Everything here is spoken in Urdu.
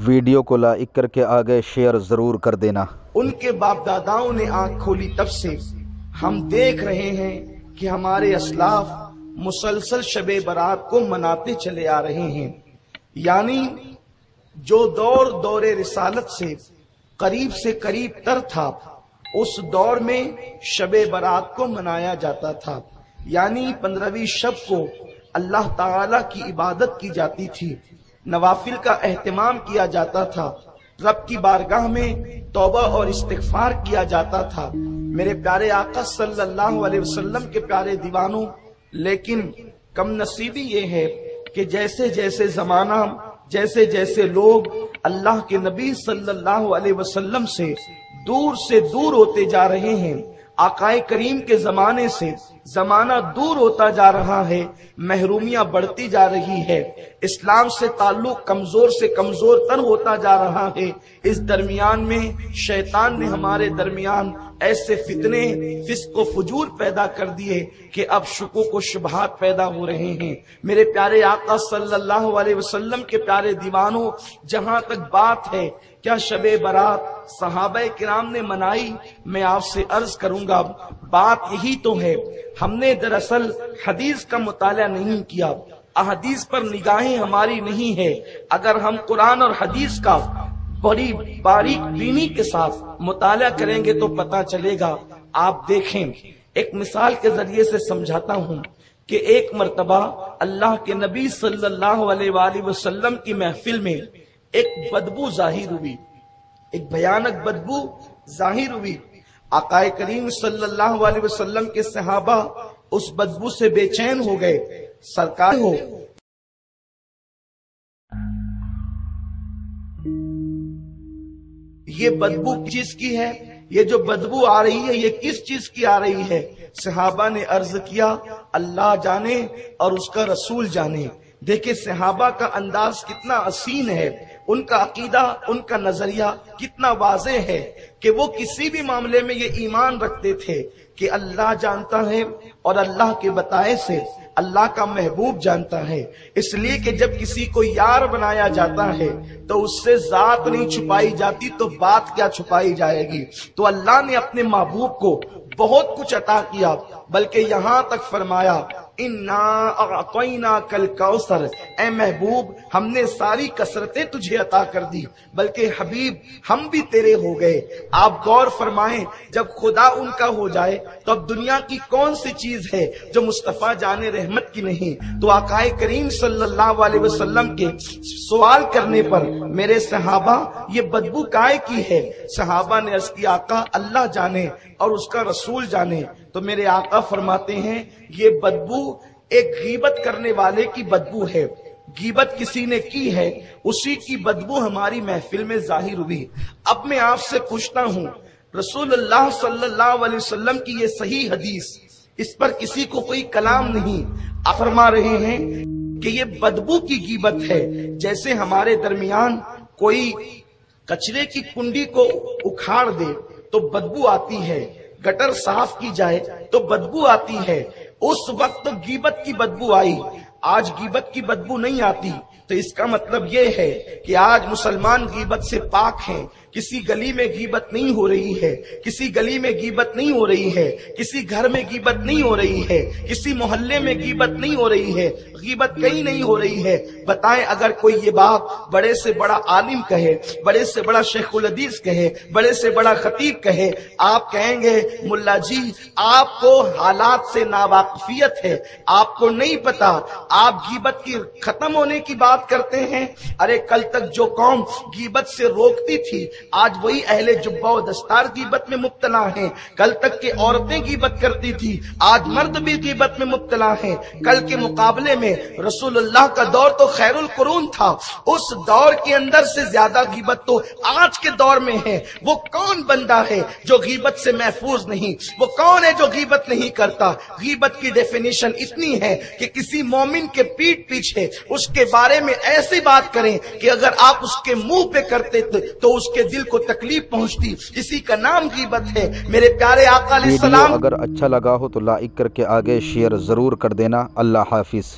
ویڈیو کو لائک کر کے آگے شیئر ضرور کر دینا۔ ان کے باپ داداؤں نے آنکھ کھولی تب سے ہم دیکھ رہے ہیں کہ ہمارے اسلاف مسلسل شب برات کو مناتے چلے آ رہے ہیں، یعنی جو دور رسالت سے قریب تر تھا اس دور میں شب برات کو منایا جاتا تھا، یعنی 15ویں شب کو اللہ تعالی کی عبادت کی جاتی تھی، نوافل کا اہتمام کیا جاتا تھا، رب کی بارگاہ میں توبہ اور استغفار کیا جاتا تھا۔ میرے پیارے آقا صلی اللہ علیہ وسلم کے پیارے دیوانوں، لیکن کم نصیبی یہ ہے کہ جیسے جیسے زمانہ، جیسے جیسے لوگ اللہ کے نبی صلی اللہ علیہ وسلم سے دور ہوتے جا رہے ہیں، آقا کریم کے زمانے سے زمانہ دور ہوتا جا رہا ہے، محرومیاں بڑھتی جا رہی ہے، اسلام سے تعلق کمزور سے کمزور تر ہوتا جا رہا ہے۔ اس درمیان میں شیطان نے ہمارے درمیان ایسے فتنے، فسق و فجور پیدا کر دیے کہ اب شکوک و شبہات پیدا ہو رہے ہیں۔ میرے پیارے آقا صلی اللہ علیہ وسلم کے پیارے دیوانوں، جہاں تک بات ہے کیا شب برات صحابہ کرام نے منائی، میں آپ سے عرض کروں گا بات یہی تو ہے۔ ہم نے دراصل حدیث کا مطالعہ نہیں کیا، احادیث پر نگاہیں ہماری نہیں ہے۔ اگر ہم قرآن اور حدیث کا بڑی باریک بینی کے ساتھ مطالعہ کریں گے تو پتہ چلے گا۔ آپ دیکھیں، ایک مثال کے ذریعے سے سمجھاتا ہوں کہ ایک مرتبہ اللہ کے نبی صلی اللہ علیہ وآلہ وسلم کی محفل میں ایک بدبو ظاہر ہوئی، ایک بھیانک بدبو ظاہر ہوئی۔ آقا کریم صلی اللہ علیہ وسلم کے صحابہ اس بدبو سے بے چین ہو گئے۔ سرکار ہو، یہ بدبو کس چیز کی ہے؟ یہ جو بدبو آ رہی ہے یہ کس چیز کی آ رہی ہے؟ صحابہ نے عرض کیا اللہ جانے اور اس کا رسول جانے۔ دیکھیں صحابہ کا انداز کتنا حسین ہے، ان کا عقیدہ، ان کا نظریہ کتنا واضح ہے کہ وہ کسی بھی معاملے میں یہ ایمان رکھتے تھے کہ اللہ جانتا ہے اور اللہ کے بتائے سے اللہ کا محبوب جانتا ہے۔ اس لیے کہ جب کسی کو یار بنایا جاتا ہے تو اس سے ذات نہیں چھپائی جاتی تو بات کیا چھپائی جائے گی۔ تو اللہ نے اپنے محبوب کو بہت کچھ عطا کیا، بلکہ یہاں تک فرمایا اِنَّا أَعْطَيْنَاكَ الْكَوْثَرَ، اے محبوب ہم نے ساری کثرتیں تجھے عطا کر دی، بلکہ حبیب ہم بھی تیرے ہو گئے۔ آپ غور فرمائیں، جب خدا ان کا ہو جائے تو اب دنیا کی کون سی چیز ہے جو مصطفیٰ جان رحمت کی نہیں؟ تو آقا کریم صلی اللہ علیہ وسلم کے سوال کرنے پر میرے صحابہ یہ بدبو کائے کی ہے؟ صحابہ نے عرض کی آقا اللہ جانے اور اس کا رسول جانے۔ تو میرے آقا فرماتے ہیں یہ بدبو ایک غیبت کرنے والے کی بدبو ہے، غیبت کسی نے کی ہے اسی کی بدبو ہماری محفل میں ظاہر ہوئی۔ اب میں آپ سے پوچھتا ہوں، رسول اللہ صلی اللہ علیہ وسلم کی یہ صحیح حدیث، اس پر کسی کو کوئی کلام نہیں، آپ فرما رہے ہیں کہ یہ بدبو کی غیبت ہے۔ جیسے ہمارے درمیان کوئی کچرے کی کنڈی کو اکھاڑ دے تو بدبو آتی ہے، گٹر صاف کی جائے تو بدبو آتی ہے، اس وقت غیبت کی بدبو آئی، آج غیبت کی بدبو نہیں آتی۔ تو اس کا مطلب یہ ہے کہ آج مسلمان غیبت سے پاک ہیں، کسی گلی میں غیبت نہیں ہو رہی ہے، کسی گلی میں غیبت نہیں ہو رہی ہے، کسی گھر میں غیبت نہیں ہو رہی ہے، کسی محلے میں غیبت نہیں ہو رہی ہے، غیبت کہیں نہیں ہو رہی ہے۔ بتائیں اگر کوئی یہ بات بڑے سے بڑا عالم کہے، بڑے سے بڑا شیخ الحدیث کہے، بڑے سے بڑا خطیب کہے، آپ کہیں گے ملا جی آپ کو حالات سے ناواقفیت ہے، آپ کو نہیں پتا، آپ غیبت کی ختم ہونے کی بات کرتے ہیں۔ ارے کل تک جو قوم غیبت سے روکتی تھی آج وہی اہل جبہ و دستار غیبت میں مبتلا ہیں۔ کل تک کے عورتیں غیبت کرتی تھی آج مرد بھی غیبت میں مبتلا ہیں۔ کل کے مقابلے میں رسول اللہ کا دور تو خیر القرون تھا، اس دور کے اندر سے زیادہ غیبت تو آج کے دور میں ہے۔ وہ کون بندہ ہے جو غیبت سے محفوظ نہیں؟ وہ کون ہے جو غیبت نہیں کرتا؟ غیبت کی ڈیفینیشن اتنی ہے کہ کسی مومن کے پیٹ پیچھے اس کے بارے میں ایسی بات کریں کہ اگر آپ اس کے منہ پہ کرتے تو اس کے دل کو تکلیف پہنچتی، اسی کا نام غیبت ہے۔ میرے پیارے آقا علیہ السلام، اگر اچھا لگا ہو تو لائک کر کے آگے شیئر ضرور کر دینا۔ اللہ حافظ۔